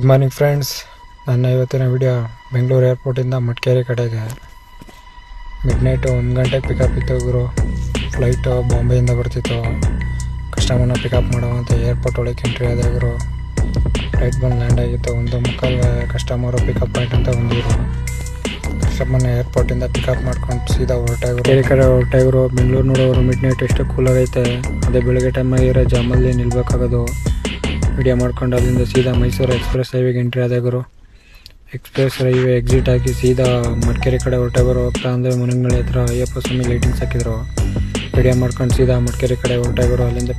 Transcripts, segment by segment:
Good morning friends. ನನ್ನ ಇವತ್ತಿನ video Bengaluru ಏರ್ಪೋರ್ಟಿಂದ Madikeri ಕಡೆಗೆ ಮಿಡ್ ನೈಟು 1 ಗಂಟೆಗೆ ಪಿಕಪ್ ಇತ್ತು ಗುರು. ಫ್ಲೈಟು ಬಾಂಬೆಯಿಂದ ಬರ್ತಿತ್ತು. ಕಸ್ಟಮರ್ನ ಪಿಕಪ್ ಮಾಡುವಂಥ ಏರ್ಪೋರ್ಟ್ ಒಳಗೆ ಎಂಟ್ರಿ ಆದ ಗುರು. ಫ್ಲೈಟ್ ಬಂದು ಲ್ಯಾಂಡ್ ಆಗಿತ್ತು. 1:45 ಕಸ್ಟಮರು ಪಿಕಪ್ ಪಾಯಿಂಟ್ ಅಂತ ಬಂದಿದ್ರು. ಕಸ್ಟಮರ್ನ ಏರ್ಪೋರ್ಟಿಂದ ಪಿಕಪ್ ಮಾಡ್ಕೊಂಡು ಸೀದಾ ಹೊರಟಾಗರು. ಕೇರಿ ಕಡೆ ಹೊರಟಾಗರು. ಬೆಂಗಳೂರು ನೋಡೋರು ಮಿಡ್ ನೈಟ್ ಎಷ್ಟು ಕೂಲಾಗೈತೆ. ಅದೇ ಬೆಳಗ್ಗೆ ಟೈಮಾಗಿರೋ ಜಾಮಲ್ಲಿ ನಿಲ್ಬೇಕಾಗೋದು. ವಿಡಿಯೋ ಮಾಡ್ಕೊಂಡು ಅಲ್ಲಿಂದ ಸೀದಾ ಮೈಸೂರು ಎಕ್ಸ್ಪ್ರೆಸ್ ಹೈವೇಗೆ ಎಂಟ್ರಿ ಆದಾಗರು. ಎಕ್ಸ್ಪ್ರೆಸ್ ಹೈವೇ ಎಕ್ಸಿಟ್ ಆಗಿ ಸೀದಾ ಮಡಿಕೇರಿ ಕಡೆ ಹೊರಟಾಗರು. ಹೋಗ್ತಾ ಅಂದರೆ ಮುನಗನಳ್ಳಿ ಹತ್ರ ಅಯ್ಯಪ್ಪ ಸ್ವಾಮಿ ಲೈಟಿಂಗ್ಸ್ ಹಾಕಿದ್ರು. ವಿಡಿಯೋ ಮಾಡ್ಕೊಂಡು ಸೀದಾ ಮಡಿಕೇರಿ ಕಡೆ ಹೊರಟಾಗರು. ಅಲ್ಲಿಂದ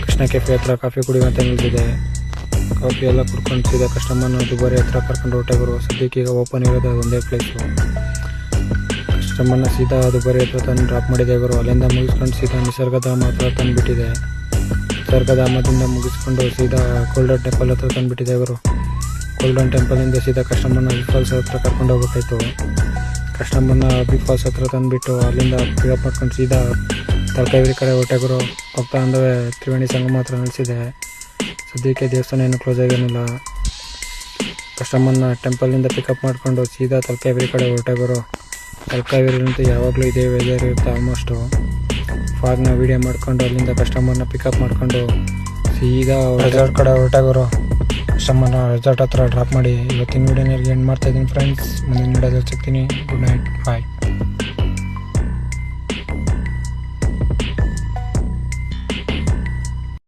ಕೃಷ್ಣ ಕೆಫೆ ಹತ್ರ ಕಾಫಿ ಕುಡಿಯುವಂತ ನಿಲ್ಸಿದೆ. ಕಾಫಿ ಎಲ್ಲ ಕುಡ್ಕೊಂಡು ಸೀದಾ ಕಸ್ಟಮರ್ನ ದುಬಾರಿ ಹತ್ರ ಕರ್ಕೊಂಡು ಹೊರಟಾಗರು. ಸದ್ಯಕ್ಕೆ ಈಗ ಓಪನ್ ಇರೋದು ಒಂದೇ ಪ್ಲೇಸು. ಕಸ್ಟಮರ್ನ ಸೀದಾ ದುಬಾರಿ ಹತ್ರ ತಂದು ಡ್ರಾಪ್ ಮಾಡಿದೆವರು. ಅಲ್ಲಿಂದ ಮುಗಿಸ್ಕೊಂಡು ಸೀದಾ ನಿಸರ್ಗಧಾಮ ಹತ್ರ ತಂದುಬಿಟ್ಟಿದೆ. ನಿಸರ್ಗಧಾಮದಿಂದ ಮುಗಿಸ್ಕೊಂಡು ಸೀದಾ ಗೋಲ್ಡನ್ ಟೆಂಪಲ್ ಹತ್ರ ತಂದುಬಿಟ್ಟಿದೆವರು. ಗೋಲ್ಡನ್ ಟೆಂಪಲಿಂದ ಸೀದಾ ಕಸ್ಟಮರ್ನ ಬಿಗ್ ಫಾಲ್ಸ್ ಹತ್ರ ಕರ್ಕೊಂಡು ಹೋಗ್ಬೇಕಾಯ್ತು. ಕಸ್ಟಮರ್ನ ಬಿಗ್ ಫಾಲ್ಸ್ ಹತ್ರ ತಂದುಬಿಟ್ಟು ಅಲ್ಲಿಂದ ಪಿಕಪ್ ಮಾಡ್ಕೊಂಡು ಸೀದಾ ತಲಕಾವೇರಿ ಕಡೆ ಹೊರಟಾಗರು. ಹೋಗ್ತಾ ಅಂದರೆ ತ್ರಿವೇಣಿ ಸಂಗಮ ಹತ್ರ ನಿಲ್ಲಿಸಿದೆ. ಸದ್ಯಕ್ಕೆ ದೇವಸ್ಥಾನ ಏನು ಕ್ಲೋಸ್ ಆಗಿರಲಿಲ್ಲ. ಕಸ್ಟಮರ್ನ ಟೆಂಪಲಿಂದ ಪಿಕಪ್ ಮಾಡಿಕೊಂಡು ಸೀದಾ ತಲಕಾವೇರಿ ಕಡೆ ಹೊರಟಾಗರು. ತಲಕಾವೇರಿಲಂತೂ ಯಾವಾಗಲೂ ಇದೇ ವೆದರ್ ಇರುತ್ತೆ ಆಲ್ಮೋಸ್ಟು. ಫಾಗ್ನ ವೀಡಿಯೋ ಮಾಡ್ಕೊಂಡು ಅಲ್ಲಿಂದ ಕಸ್ಟಮರ್ನ ಪಿಕಪ್ ಮಾಡ್ಕೊಂಡು ಸೀದಾ ರೆಸಾರ್ಟ್ ಕಡೆ ಹೊರಟಾಗರು. ಕಸ್ಟಮರ್ನ ರೆಸಾರ್ಟ್ ಹತ್ರ ಡ್ರಾಪ್ ಮಾಡಿ ಇವತ್ತಿನ ವೀಡಿಯೋನಲ್ಲಿ ಎಂಡ್ ಮಾಡ್ತಾಯಿದ್ದೀನಿ ಫ್ರೆಂಡ್ಸ್. ಮುಂದಿನ ವೀಡಿಯೋದಲ್ಲಿ ಸಿಗ್ತೀನಿ. ಗುಡ್ ನೈಟ್, ಬಾಯ್.